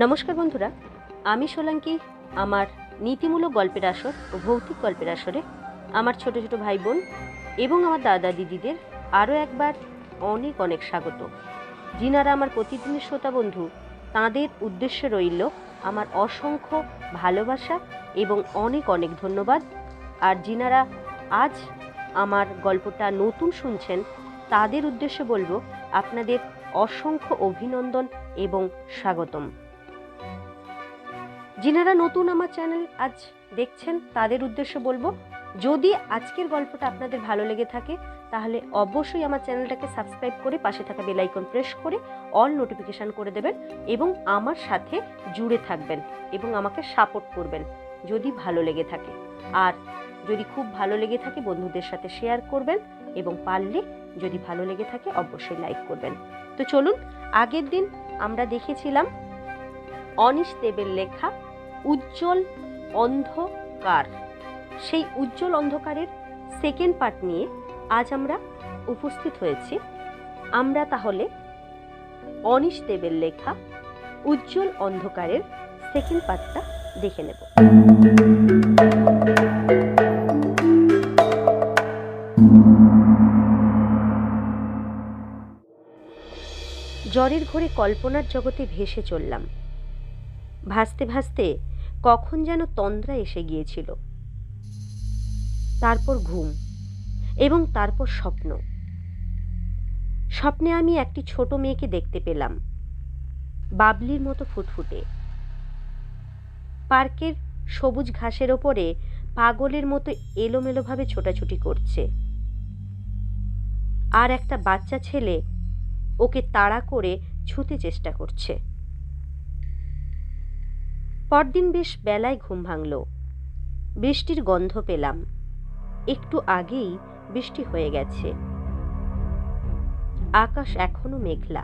নমস্কার বন্ধুরা, আমি সোলাঙ্কি। আমার নীতিমূলক গল্পের আসর ও ভৌতিক গল্পের আসরে আমার ছোট ছোট ভাই বোন এবং আমার দাদা দিদিদের আরও একবার অনেক অনেক স্বাগত। যিনারা আমার প্রতিদিনের শ্রোতা বন্ধু, তাঁদের উদ্দেশ্যে রইল আমার অসংখ্য ভালোবাসা এবং অনেক অনেক ধন্যবাদ। আর যিনারা আজ আমার গল্পটা নতুন শুনছেন, তাদের উদ্দেশ্যে বলবো আপনাদের অসংখ্য অভিনন্দন এবং স্বাগতম। যিনারা নতুন আমার চ্যানেল আজ দেখছেন, তাদের উদ্দেশ্যে বলবো, যদি আজকের গল্পটা আপনাদের ভালো লেগে থাকে তাহলে অবশ্যই আমার চ্যানেলটাকে সাবস্ক্রাইব করে পাশে থাকা বেল আইকন প্রেস করে অল নোটিফিকেশান করে দেবেন এবং আমার সাথে জুড়ে থাকবেন এবং আমাকে সাপোর্ট করবেন যদি ভালো লেগে থাকে। আর যদি খুব ভালো লেগে থাকে বন্ধুদের সাথে শেয়ার করবেন এবং পারলে যদি ভালো লেগে থাকে অবশ্যই লাইক করবেন। তো চলুন, আগের দিন আমরা দেখেছিলাম অনিশ দেবের লেখা উজ্জ্বল অন্ধকার। সেই উজ্জ্বল অন্ধকারের সেকেন্ড পার্ট নিয়ে আজ আমরা উপস্থিত হয়েছি। আমরা তাহলে অনিশ দেবের লেখা উজ্জ্বল অন্ধকারের সেকেন্ড পার্টটা দেখে নেব। জ্বরের ঘোরে কল্পনার জগতে ভেসে চললাম। ভাসতে ভাসতে কখন যেন তন্দ্রা এসে গিয়েছিল, তারপর ঘুম এবং তারপর স্বপ্ন। স্বপ্নে আমি একটি ছোট মেয়েকে দেখতে পেলাম, বাবলির মতো ফুটফুটে। পার্কের সবুজ ঘাসের ওপরে পাগলের মতো এলোমেলোভাবে ছোটাছুটি করছে, আর একটা বাচ্চা ছেলে ওকে তাড়া করে ছুঁতে চেষ্টা করছে। পরদিন বেশ বেলায় ঘুম ভাঙল। বৃষ্টির গন্ধ পেলাম। একটু আগেই বৃষ্টি হয়ে গেছে। আকাশ এখনো মেঘলা।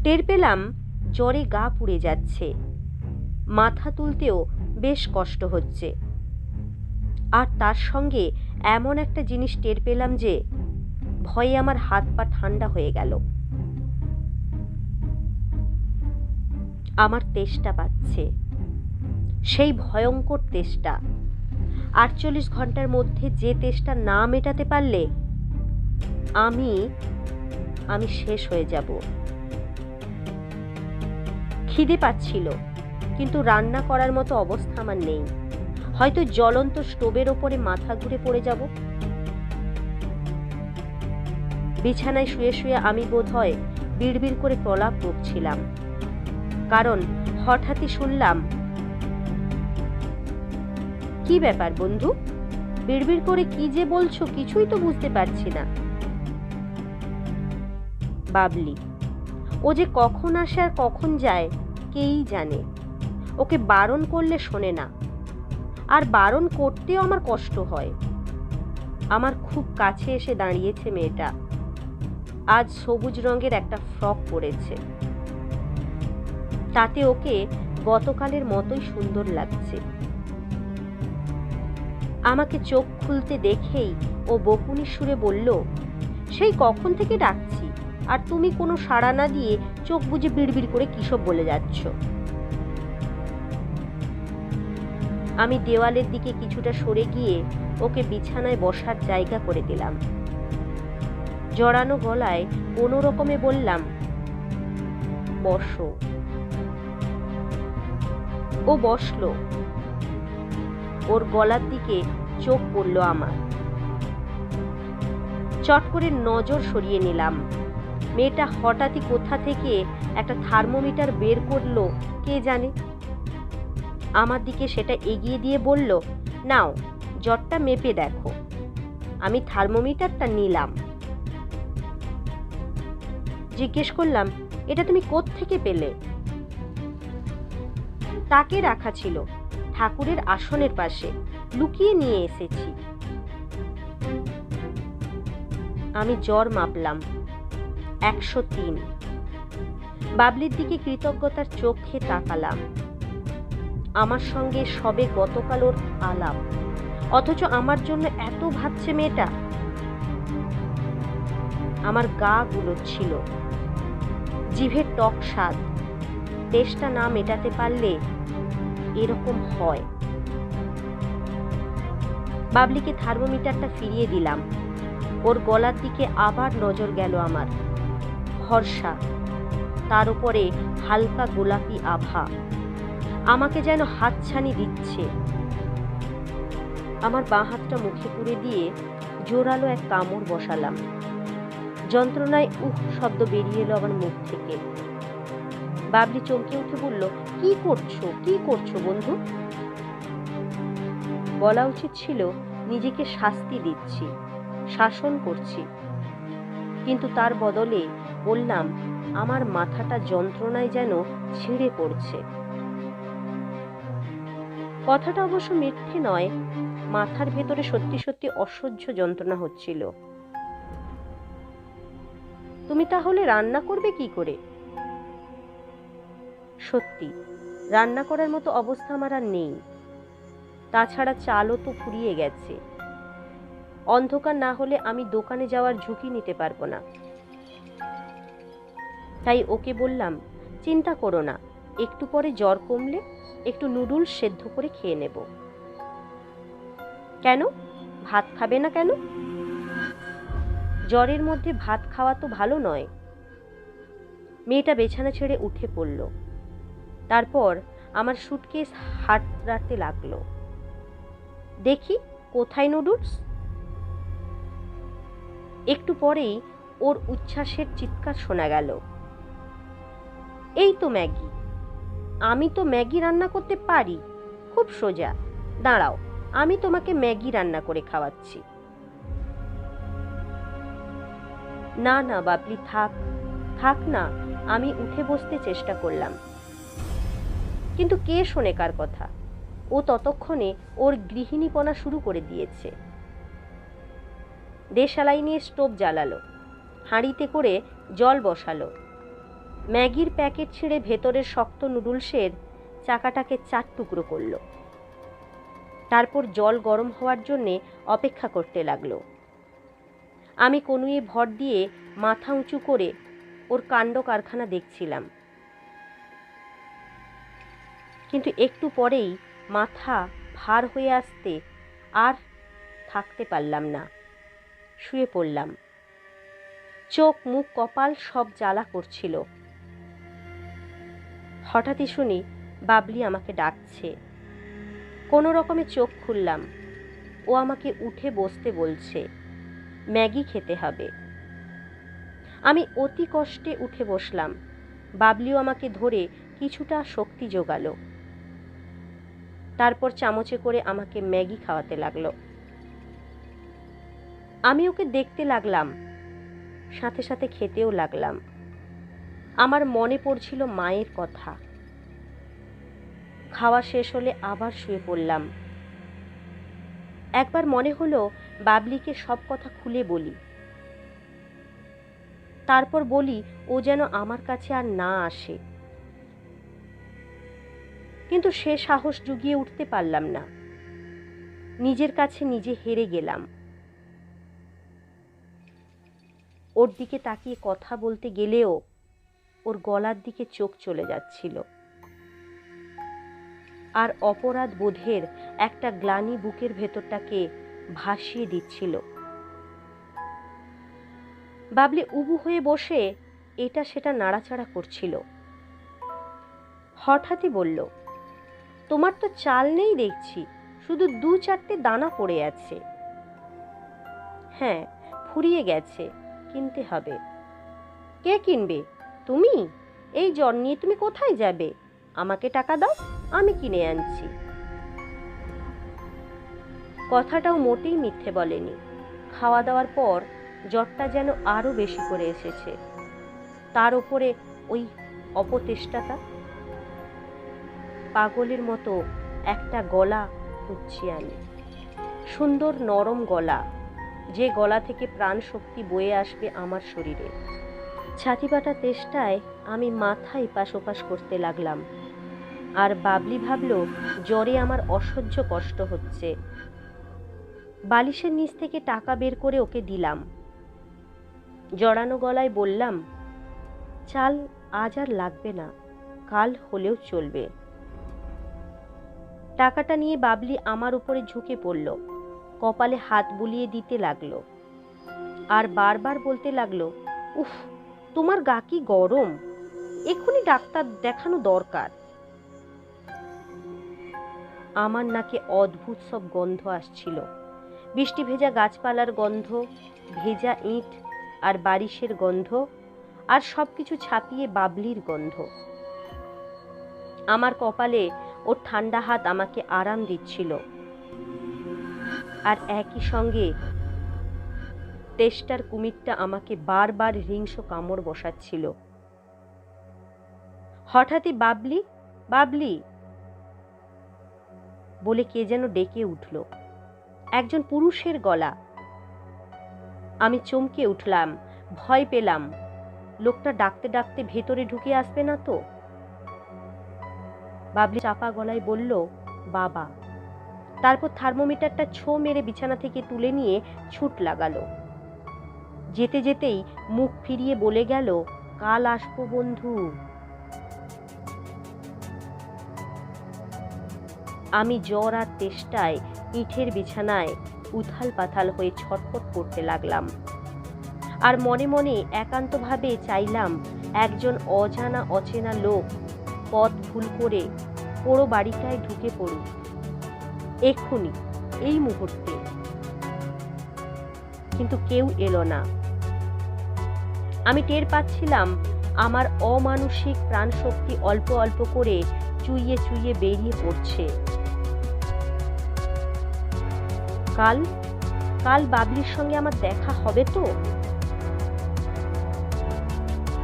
টের পেলাম জ্বরে গা পুড়ে যাচ্ছে, মাথা তুলতেও বেশ কষ্ট হচ্ছে। আর তার সঙ্গে এমন একটা জিনিস টের পেলাম যে ভয়ে আমার হাত পা ঠান্ডা হয়ে গেল। আমার তেষ্টা পাচ্ছে, সেই ভয়ঙ্কর তেষ্টা। 48 ঘন্টার মধ্যে যে তেষ্টা না মেটাতে পারলে আমি শেষ হয়ে যাব। খিদে পাচ্ছিল, কিন্তু রান্না করার মতো অবস্থা আমার নেই। হয়তো জ্বলন্ত স্টোভের ওপরে মাথা ঘুরে পড়ে যাব। বিছানায় শুয়ে শুয়ে আমি বোধহয় বিড়বিড় করে প্রলাপ বকছিলাম, কারণ হঠাৎই শুনলাম, কি ব্যাপার বন্ধু, বিড়বিড় করে কি যে বলছো কিছুই তো বুঝতে পারছি না। বাবলি, ও যে কখন আসে আর কখন যায় কেই জানে। ওকে বারণ করলে শোনে না, আর বারণ করতেও আমার কষ্ট হয়। আমার খুব কাছে এসে দাঁড়িয়েছে মেয়েটা। আজ সবুজ রঙের একটা ফ্রক পরেছে, তাতে ওকে গতকালের মতোই সুন্দর লাগছে। আমাকে চোখ খুলতে দেখেই ও বকুনি সুরে বলল, সেই কখন থেকে ডাকছি আর তুমি কোনো সাড়া না দিয়ে চোখ বুজে বিড়বিড় করে কিসব বলে যাচ্ছ। আমি দেওয়ালের দিকে কিছুটা সরে গিয়ে ওকে বিছানায় বসার জায়গা করে দিলাম। জড়ানো গলায় কোনো রকমে বললাম, বসো। ও বসলো। ওর গলার দিকে চোখ পড়ল আমার। চট করে নজর সরিয়ে নিলাম। মেয়েটা হঠাৎই কোথা থেকে একটা থার্মোমিটার বের করলো কে জানে। আমার দিকে সেটা এগিয়ে দিয়ে বলল, নাও জ্বরটা মেপে দেখো। আমি থার্মোমিটারটা নিলাম। জিজ্ঞেস করলাম, এটা তুমি কোত্থেকে পেলে? তাকে রাখা ছিল ঠাকুরের আসনের পাশে, লুকিয়ে নিয়ে এসেছি। আমি জ্বর মাপলাম, 103। বাবলির দিকে কৃতজ্ঞতার চোখে তাকালাম। আমার সঙ্গে সবে গতকাল ওর আলাপ, অথচ আমার জন্য এত ভাবছে মেয়েটা। আমার গা গুলোচ্ছিল, জিভে টক স্বাদ। তেষ্টা না মেটাতে পারলে এরকম হয়। বাবলিকে থার্মোমিটারটা ফিরিয়ে দিলাম। ওর গলার দিকে আবার নজর গেল আমার। ফর্সা, তার উপরে হালকা গোলাপি আভা, আমাকে যেন হাতছানি দিচ্ছে। আমার বাঁ হাতটা মুখে পুরে দিয়ে জোরালো এক কামড় বসালাম। যন্ত্রণায় উহ শব্দ বেরিয়ে এলো আমার মুখ থেকে। বাবলি চমকে উঠে বলল, কি করছো বন্ধু? বলা উচিত ছিল নিজেকে শাস্তি দিচ্ছি, শাসন করছি, কিন্তু তার বদলে বললাম আমার মাথাটা যন্ত্রণায় যেন ছিঁড়ে পড়ছে। কথাটা অবশ্য মিথ্যে নয়, মাথার ভেতরে সত্যি সত্যি অসহ্য যন্ত্রণা হচ্ছিল। তুমি তাহলে রান্না করবে কি করে? সত্যি রান্না করার মতো অবস্থা আমার আর নেই। তাছাড়া চালও তো ফুরিয়ে গেছে। অন্ধকার না হলে আমি দোকানে যাওয়ার ঝুঁকি নিতে পারবো না। তাই ওকে বললাম, চিন্তা করো না, একটু পরে জ্বর কমলে একটু নুডলস সেদ্ধ করে খেয়ে নেব। কেন, ভাত খাবে না কেন? জ্বরের মধ্যে ভাত খাওয়া তো ভালো নয়। মেয়েটা বিছানা ছেড়ে উঠে পড়ল। তারপর আমার সুটকেস হাতড়াতে লাগলো। দেখি কোথায় নুডলস? একটু পরেই ওর উচ্ছ্বাসের চিৎকার শোনা গেল, এই তো ম্যাগি! আমি তো ম্যাগি রান্না করতে পারি, খুব সোজা। দাঁড়াও, আমি তোমাকে ম্যাগি রান্না করে খাওয়াচ্ছি। না না বাবলি, থাক না। আমি উঠে বসতে চেষ্টা করলাম, কিন্তু কে শোনে কার কথা? ও ততক্ষণে ওর গৃহিণীপনা শুরু করে দিয়েছে। দেশালাই নিয়ে স্টোভ জ্বালালো, হাঁড়িতে করে জল বসালো, ম্যাগির প্যাকেট ছিঁড়ে ভেতরের শক্ত নুডলসের চাকাটাকে 4 টুকরো করলো। তারপর জল গরম হওয়ার জন্যে অপেক্ষা করতে লাগলো। আমি কনুয়ে ভর দিয়ে মাথা উঁচু করে ওর কাণ্ড কারখানা দেখছিলাম। কিন্তু একটু পরেই মাথা ভার হয়ে আসতে আর থাকতে পারলাম না, শুয়ে পড়লাম। চোখ মুখ কপাল সব জ্বালা করছিল। হঠাৎই শুনি বাবলি আমাকে ডাকছে। কোনো রকমে চোখ খুললাম। ও আমাকে উঠে বসতে বলছে, ম্যাগি খেতে হবে। আমি অতি কষ্টে উঠে বসলাম। বাবলিও আমাকে ধরে কিছুটা শক্তি জোগালো। তারপর চামচে করে আমাকে ম্যাগি খাওয়াতে লাগলো। আমি ওকে দেখতে লাগলাম, সাথে সাথে খেতেও লাগলাম। আমার মনে পড়ছিল মায়ের কথা। খাওয়া শেষ হলে আবার শুয়ে পড়লাম। একবার মনে হলো বাবলিকে সব কথা খুলে বলি, তারপর বলি ও যেন আমার কাছে আর না আসে। কিন্তু সে সাহস জুগিয়ে উঠতে পারলাম না। নিজের কাছে নিজে হেরে গেলাম। ওর দিকে তাকিয়ে কথা বলতে গেলেও ওর গলার দিকে চোখ চলে যাচ্ছিল, আর অপরাধ বোধের একটা গ্লানি বুকের ভেতরটাকে ভাসিয়ে দিচ্ছিল। বাবলি উবু হয়ে বসে এটা সেটা নাড়াচাড়া করছিল। হঠাৎই বলল, তোমার তো চাল নেই দেখছি, শুধু 2-4টে দানা পড়ে আছে। হ্যাঁ, ফুরিয়ে গেছে, কিনতে হবে। কে কিনবে? তুমি? এই জ্বর নিয়ে তুমি কোথায় যাবে? আমাকে টাকা দাও, আমি কিনে আনছি। কথাটাও মোটেই মিথ্যে বলেনি। খাওয়া দাওয়ার পর জ্বরটা যেন আরো বেশি করে এসেছে। তার উপরে ওই অপতেষ্টাটা। পাগলের মতো একটা গলা খুঁজছি আমি, সুন্দর নরম গলা, যে গলা থেকে প্রাণ শক্তি বয়ে আসবে আমার শরীরে। ছাতি পাটা তেষ্টায় আমি মাথা এপাশ ওপাশ করতে লাগলাম। আর বাবলি ভাবল জ্বরে আমার অসহ্য কষ্ট হচ্ছে। বালিশের নিচ থেকে টাকা বের করে ওকে দিলাম। জড়ানো গলায় বললাম, চাল আজ আর লাগবে না, কাল হলেও চলবে। টাকাটা নিয়ে বাবলি আমার উপরে ঝুঁকে পড়ল, কপালে হাত বুলিয়ে দিতে লাগলো আর বারবার বলতে লাগলো, উফ, তোমার গা কি গরম, এক্ষুনি ডাক্তার দেখানো দরকার। আমার নাকে অদ্ভুত সব গন্ধ আসছিল, বৃষ্টি ভেজা গাছপালার গন্ধ, ভেজা ইট আর বারিশের গন্ধ, আর সবকিছু ছাপিয়ে বাবলির গন্ধ। আমার কপালে ওর ঠান্ডা হাত আমাকে আরাম দিচ্ছিল, আর একই সঙ্গে তেষ্টার কুমিরটা আমাকে বারবার হিংস্র কামড় বসাচ্ছিল। হঠাৎই বাবলি বাবলি বলে কে যেন ডেকে উঠল, একজন পুরুষের গলা। আমি চমকে উঠলাম, ভয় পেলাম, লোকটা ডাকতে ডাকতে ভেতরে ঢুকে আসবে না তো। বাবলি চাপা গলায় বলল, বাবা। তারপর থার্মোমিটারটা ছো মেরে বিছানা থেকে তুলে নিয়ে ছুট লাগালো। যেতে যেতেই মুখ ফিরিয়ে বলে গেল, কাল আসবো বন্ধু। আমি জ্বর আর তেষ্টায় ইটের বিছানায় উথাল পাথাল হয়ে ছটফট করতে লাগলাম, আর মনে মনে একান্তভাবে চাইলাম একজন অজানা অচেনা লোক পথ ভুল করে পুরো বাড়িটায় ঢুকে পড়ুক, এক্ষুনি, এই মুহূর্তে। কিন্তু কেউ এলো না। আমি টের পাচ্ছিলাম আমার অমানুষিক প্রাণশক্তি অল্প অল্প করে চুইয়ে চুইয়ে বেরিয়ে পড়ছে। কাল কাল বাবলির সঙ্গে আমার দেখা হবে তো।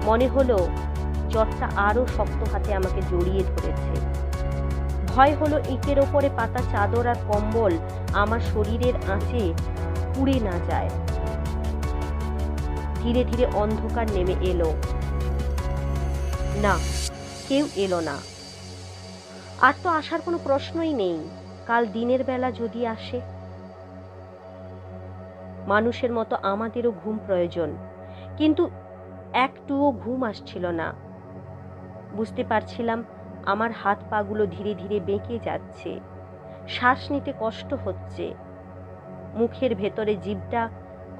মনে হলো জ্বরটা আরো শক্ত হাতে আমাকে জড়িয়ে ধরেছে। ভয় হলো ইটের ওপরে পাতা চাদর আর কম্বল আমার শরীরের আঁচে পুড়ে না যায়। ধীরে ধীরে অন্ধকার নেমে এলো। না, কেউ এলো না। আর তো আসার কোনো প্রশ্নই নেই। কাল দিনের বেলা যদি আসে। মানুষের মতো আমাদেরও ঘুম প্রয়োজন, কিন্তু একটুও ঘুম আসছিল না। বুঝতে পারছিলাম আমার হাত পাগুলো ধীরে ধীরে বেঁকে যাচ্ছে, শ্বাস নিতে কষ্ট হচ্ছে, মুখের ভেতরে জিভটা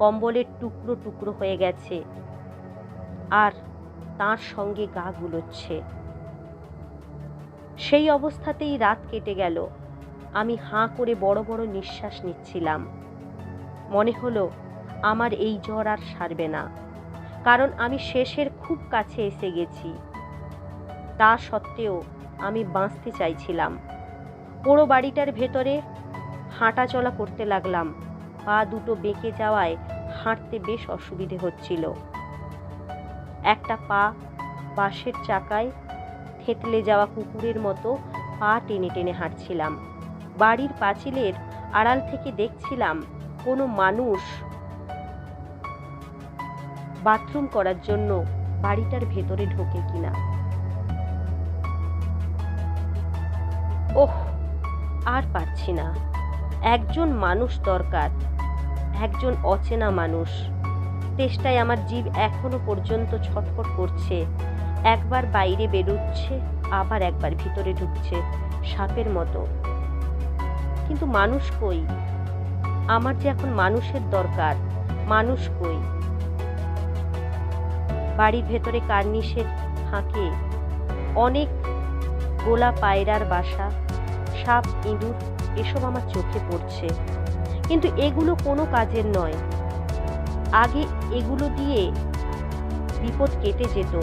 কম্বলের টুকরো টুকরো হয়ে গেছে, আর তার সঙ্গে গা গুলোচ্ছে। সেই অবস্থাতেই রাত কেটে গেল। আমি হাঁ করে বড় বড় নিঃশ্বাস নিচ্ছিলাম। মনে হলো আমার এই জ্বর আর সারবে না, কারণ আমি শেষের খুব কাছে এসে গেছি। তা সত্ত্বেও আমি বাঁচতে চাইছিলাম। পুরো বাড়িটার ভেতরে হাঁটা চলা করতে লাগলাম। পা দুটো বেঁকে যাওয়ায় হাঁটতে বেশ অসুবিধে হচ্ছিল। একটা পা বাঁশের চাকায় থেতলে যাওয়া কুকুরের মতো পা টেনে টেনে হাঁটছিলাম। বাড়ির পাঁচিলের আড়াল থেকে দেখছিলাম কোনো মানুষ বাথরুম করার জন্য বাড়িটার ভেতরে ঢোকে কিনা। ওহ, আর পারছি না। একজন মানুষ দরকার, একজন অচেনা মানুষ। তেষ্টায় আমার জিভ এখনো পর্যন্ত ছটফট করছে। একবার বাইরে বেরোচ্ছে, আবার একবার ভিতরে ঢুকছে সাপের মতো। কিন্তু মানুষ কই? আমার যে এখন মানুষের দরকার। মানুষ কই? বাড়ির ভেতরে কার্নিশের ফাঁকে অনেক গোলা পায়রার বাসা, সাপ, ইঁদুর, এসব আমার চোখে পড়ছে। কিন্তু এগুলো কোনো কাজের নয়। আগে এগুলো দিয়ে বিপদ কেটে যেত।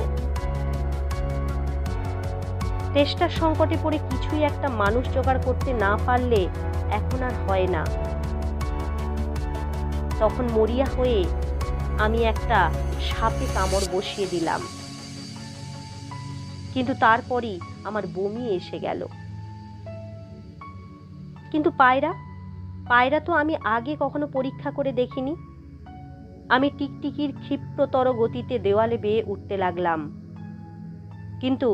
তেষ্টার সংকটে পড়ে কিছুই একটা মানুষ জোগাড় করতে না পারলে এখন আর হয় না। তখন মরিয়া হয়ে আমি একটা সাপে কামড় বসিয়ে দিলাম, কিন্তু তারপরই আমার বমি এসে গেল। কিন্তু পায়রা তো আমি আগে কখনো পরীক্ষা করে দেখিনি। আমি টিকটিকির ক্ষিপ্রতর গতিতে দেওয়ালে বেয়ে উঠতে লাগলাম, কিন্তু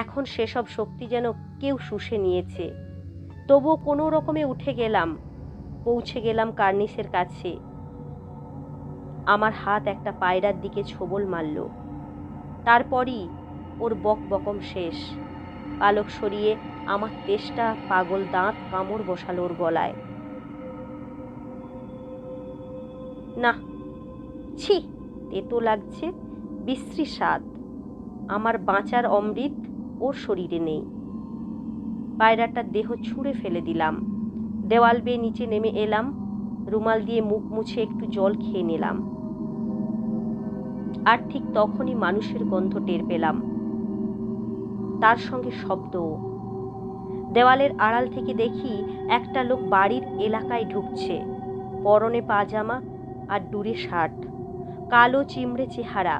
এখন সেসব শক্তি যেন কেউ শুষে নিয়েছে। তবুও কোনো রকমে উঠে গেলাম, পৌঁছে গেলাম কার্নিসের কাছে। আমার হাত একটা পায়রার দিকে ছোবল মারল। তারপরই ওর বক বকম শেষ। পালক সরিয়ে আমার তেষ্টা পাগল দাঁত কামড় বসালো ওর গলায়। না, ছি, তেতো লাগছে, বিশ্রী স্বাদ। আমার বাঁচার অমৃত ওর শরীরে নেই। পায়রাটার দেহ ছুঁড়ে ফেলে দিলাম। দেওয়াল বেয়ে নিচে নেমে এলাম। রুমাল দিয়ে মুখ মুছে একটু জল খেয়ে নিলাম। আর ঠিক তখনই মানুষের গন্ধ টের পেলাম, তার সঙ্গে শব্দও। দেওয়ালের আড়াল থেকে দেখি একটা লোক বাড়ির এলাকায় ঢুকছে। পরনে পাজামা আর ডুরে শার্ট, কালো চিমড়ে চেহারা।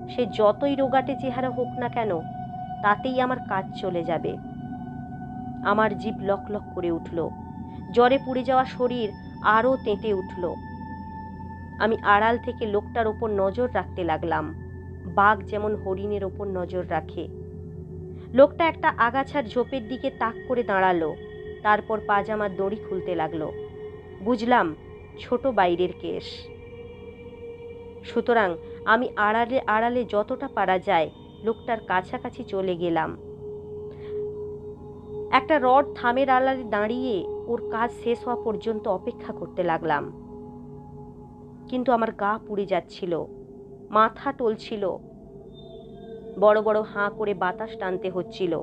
সে যতই রোগাটে চেহারা হোক না কেন, তাতেই আমার কাজ চলে যাবে। আমার জিভ লক লক করে উঠল। জ্বরে পুড়ে যাওয়া শরীর আরও তেঁতে উঠল। আমি আড়াল থেকে লোকটার ওপর নজর রাখতে লাগলাম, বাঘ যেমন হরিণের ওপর নজর রাখে। লোকটা একটা আগাছার ঝোপের দিকে তাক করে দাঁড়ালো, তারপর পাজামার দড়ি খুলতে লাগলো। বুঝলাম ছোট বাইরের কেস। সুতরাং আমি আড়ালে আড়ালে যতটা পারা যায় লোকটার কাছাকাছি চলে গেলাম। একটা রড থামের আড়ালে দাঁড়িয়ে ওর কাজ শেষ হওয়া পর্যন্ত অপেক্ষা করতে লাগলাম। কিন্তু আমার গা পুড়ে যাচ্ছিল, মাথা টলছিল, বড় বড় হাঁ করে বাতাস টানতে হচ্ছিল।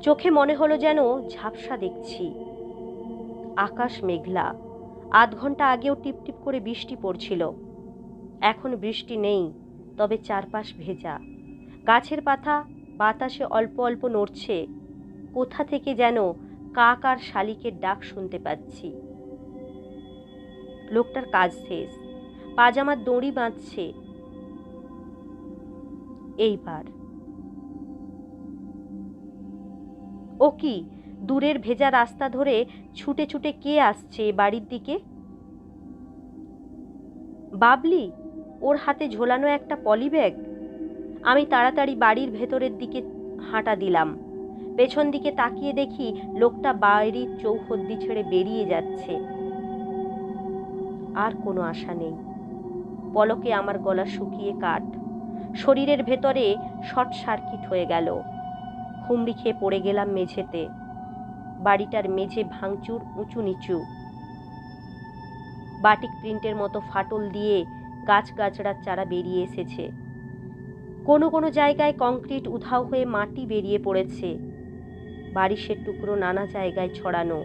চোখে মনে হলো যেন ঝাপসা দেখছি। আকাশ মেঘলা। আধ ঘন্টা আগেও টিপটিপ করে বৃষ্টি পড়ছিল। এখন বৃষ্টি নেই, তবে চারপাশ ভেজা। গাছের পাতা বাতাসে অল্প অল্প নড়ছে। কোথা থেকে যেন কাক আর শালিকের ডাক শুনতে পাচ্ছি। লোকটার কাজ শেষ, পাজামার দড়ি বাঁধছে। এইবার ও কি, দূরের ভেজা রাস্তা ধরে ছুটে ছুটে কে আসছে বাড়ির দিকে? বাবলি, ওর হাতে ঝোলানো একটা পলি ব্যাগ। আমি তাড়াতাড়ি বাড়ির ভেতরের দিকে হাঁটা দিলাম। পেছন দিকে তাকিয়ে দেখি লোকটা বাড়ির চৌহদ্দি ছেড়ে বেরিয়ে যাচ্ছে। আর কোনো আশা নেই। পলকে আমার গলা শুকিয়ে কাঠ। শরীরের ভেতরে শর্ট সার্কিট হয়ে গেল। হুমড়ি খেয়ে পড়ে গেলাম মেঝেতে। বাড়িটার মেঝে ভাঙচুর, উঁচু নিচু। বাটিক প্রিন্টের মতো ফাটল দিয়ে গাছগাছড়ার চারা বেরিয়ে এসেছে। কোনো কোনো জায়গায় কংক্রিট উধাও হয়ে মাটি বেরিয়ে পড়েছে। বারিশের টুকরো নানা জায়গায় ছড়ানো।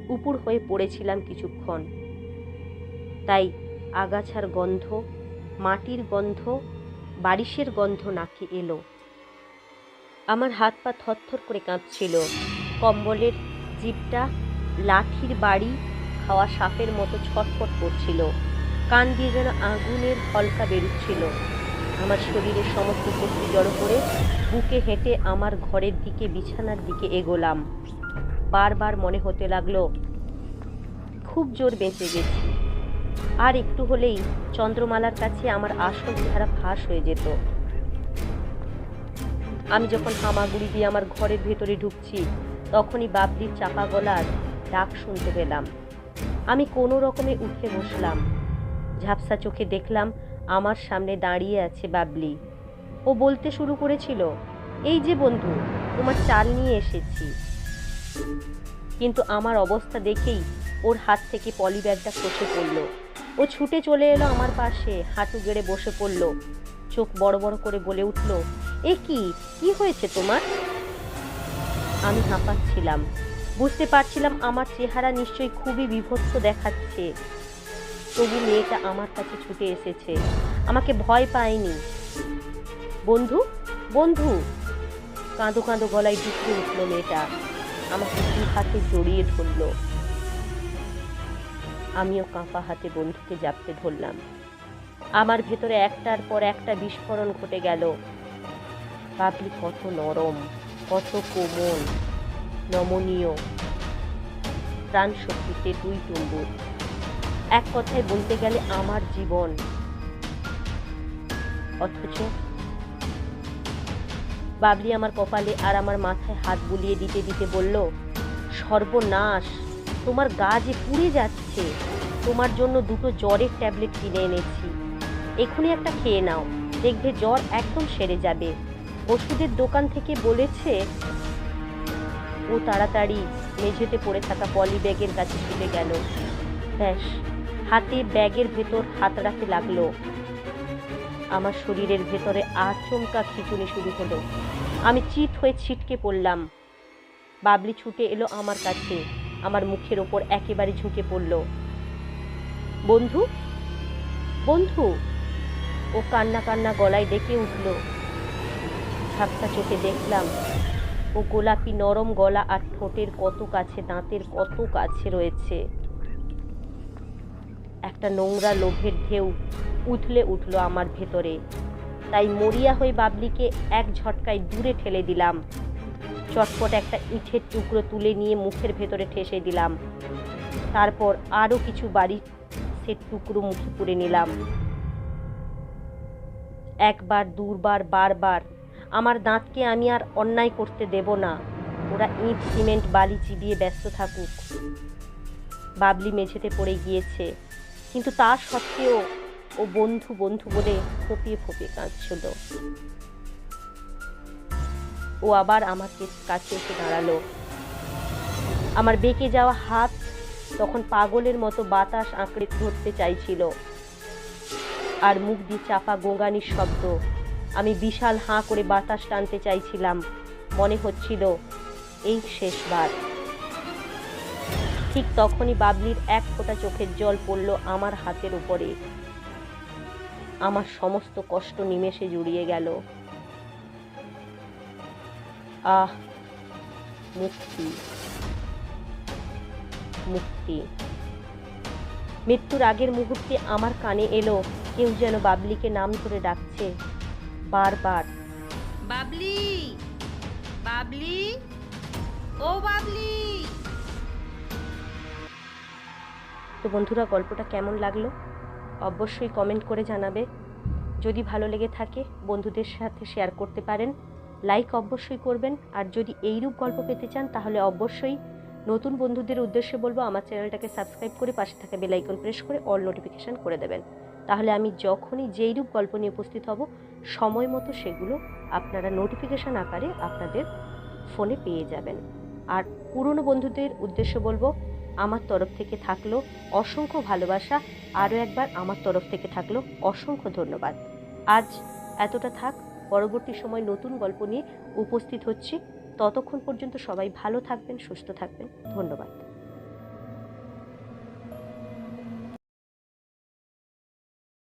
উপুড় হয়ে পড়েছিলাম কিছুক্ষণ। তাই আগাছার গন্ধ, মাটির গন্ধ, বারিশের গন্ধ নাকে এলো। আমার হাত পা থরথর করে কাঁপছিল। কম্বলের জিপটা লাঠির বাড়ি খাওয়া সাপের মতো ছটফট করছিল। কান দিয়ে যেন আগুনের হলকা বেরুচ্ছিল। আমার শরীরের সমস্ত শক্তি জড়ো করে বুকে হেঁটে আমার ঘরের দিকে, বিছানার দিকে এগোলাম। বারবার মনে হতে লাগলো খুব জোর বেঁচে গেছি। আর একটু হলেই চন্দ্রমালার কাছে আমার আসল চেহারা ফাঁস হয়ে যেত। আমি যখন হামাগুড়ি দিয়ে আমার ঘরের ভেতরে ঢুকছি, তখনই বাবলির চাপা গলার ডাক শুনতে পেলাম। আমি কোনো রকমে উঠে বসলাম। ঝাপসা চোখে দেখলাম আমার সামনে দাঁড়িয়ে আছে বাবলি। ও বলতে শুরু করেছিল, এই যে বন্ধু, তোমার চাল নিয়ে এসেছি। কিন্তু আমার অবস্থা দেখেই ওর হাত থেকে পলি ব্যাগটা খসে পড়ল। ও ছুটে চলে এলো আমার পাশে, হাঁটু গেড়ে বসে পড়ল। চোখ বড় বড় করে বলে উঠল, এ কি হয়েছে তোমার? আমি হাঁপাচ্ছিলাম। বুঝতে পারছিলাম আমার চেহারা নিশ্চয়ই খুবই বিভৎস দেখাচ্ছে। তবু মেয়েটা আমার কাছে ছুটে এসেছে, আমাকে ভয় পায়নি। বন্ধু, বন্ধু, কাঁদো কাঁদো গলায় ডুকরে উঠল মেয়েটা। আমাকে দু হাতে জড়িয়ে ধরল। আমিও কাঁপা হাতে বন্ধুকে জাপটে ধরলাম। আমার ভেতরে একটার পর একটা বিস্ফোরণ ঘটে গেল। বাবলি কত নরম, কত কোমল, নমনীয়, প্রাণ শক্তিতে দুই টুম্বুর। এক কথায় বলতে গেলে আমার জীবন। অথচ বাবলি আমার কপালে আর আমার মাথায় হাত বুলিয়ে দিতে দিতে বলল, সর্বনাশ, তোমার গা যে পুড়ে যাচ্ছে। তোমার জন্য দুটো জ্বরের ট্যাবলেট কিনে এনেছি, এখনই একটা খেয়ে নাও। দেখবে জ্বর একদম সেরে যাবে। ওষুধের দোকান থেকে বলেছে। ও তাড়াতাড়ি মেঝেতে পড়ে থাকা পলি ব্যাগের কাছে ছুটে গেল। ব্যাস, হাতে ব্যাগের ভেতর হাত রাখতে লাগলো। আমার শরীরের ভেতরে আচমকা খিঁচুনি শুরু হলো। আমি চিত হয়ে ছিটকে পড়লাম। বাবলি ছুটে এলো আমার কাছে, আমার মুখের ওপর একেবারে ঝুঁকে পড়ল। বন্ধু, বন্ধু, ও কান্না কান্না গলায় ডেকে উঠল। ঝাপসা চোখে দেখলাম ও গোলাপি নরম গলা আর ঠোঁটের কত কাছে, দাঁতের কত কাছে রয়েছে। একটা নোংরা লোভের ঢেউ উথলে উঠল আমার ভেতরে। তাই মরিয়া হয়ে বাবলিকে এক ঝটকায় দূরে ঠেলে দিলাম। চটপট একটা ইটের টুকরো তুলে নিয়ে মুখের ভেতরে ঠেসে দিলাম। তারপর আরও কিছু সে টুকরো মুখে পুরে নিলাম। একবার, দুবার, বারবার। আমার দাঁতকে আমি আর অন্যায় করতে দেব না। ওরা ইট, সিমেন্ট, বালি চিবিয়ে ব্যস্ত থাকুক। বাবলি মেঝেতে পড়ে গিয়েছে, কিন্তু তা সত্ত্বেও ও বন্ধু বন্ধু বলে ফোঁপিয়ে ফোঁপিয়ে কাঁদছিল। ও আবার আমার কাছে এসে দাঁড়ালো। আমার বেঁকে যাওয়া হাত তখন পাগলের মতো বাতাস আঁকড়ে ধরতে চাইছিল, আর মুখ দিয়ে চাপা গোঙানির শব্দ। আমি বিশাল হাঁ করে বাতাস টানতে চাইছিলাম, মনে হচ্ছিল এই শেষবার। ঠিক তখনই বাবলির এক ফোঁটা চোখের জল পড়ল আমার হাতের উপরে। আমার সমস্ত কষ্ট নিমেষে জুড়িয়ে গেল। আহ, মুক্তি, মুক্তি। মৃত্যুর আগের মুহূর্তে আমার কানে এলো কেউ যেন বাবলিকে নাম ধরে ডাকছে বারবার। বাবলি, বাবলি, ও বাবলি। তো বন্ধুরা, গল্পটা কেমন লাগলো অবশ্যই কমেন্ট করে জানাবে। যদি ভালো লেগে থাকে বন্ধুদের সাথে শেয়ার করতে পারেন, লাইক অবশ্যই করবেন। আর যদি এইরূপ গল্প পেতে চান তাহলে অবশ্যই নতুন বন্ধুদের উদ্দেশ্যে বলবো আমার চ্যানেলটাকে সাবস্ক্রাইব করে পাশে থাকা বেল আইকন প্রেস করে অল নোটিফিকেশান করে দেবেন। তাহলে আমি যখনই যেইরূপ গল্প নিয়ে উপস্থিত হব সময় মতো সেগুলো আপনারা নোটিফিকেশান আকারে আপনাদের ফোনে পেয়ে যাবেন। আর পুরনো বন্ধুদের উদ্দেশ্য বলবো আমার তরফ থেকে থাকলো অসংখ্য ভালোবাসা, আরও একবার আমার তরফ থেকে থাকলো অসংখ্য ধন্যবাদ। আজ এতটা থাক, পরবর্তী সময় নতুন গল্প নিয়ে উপস্থিত হচ্ছি। ততক্ষণ পর্যন্ত সবাই ভালো থাকবেন, সুস্থ থাকবেন। ধন্যবাদ।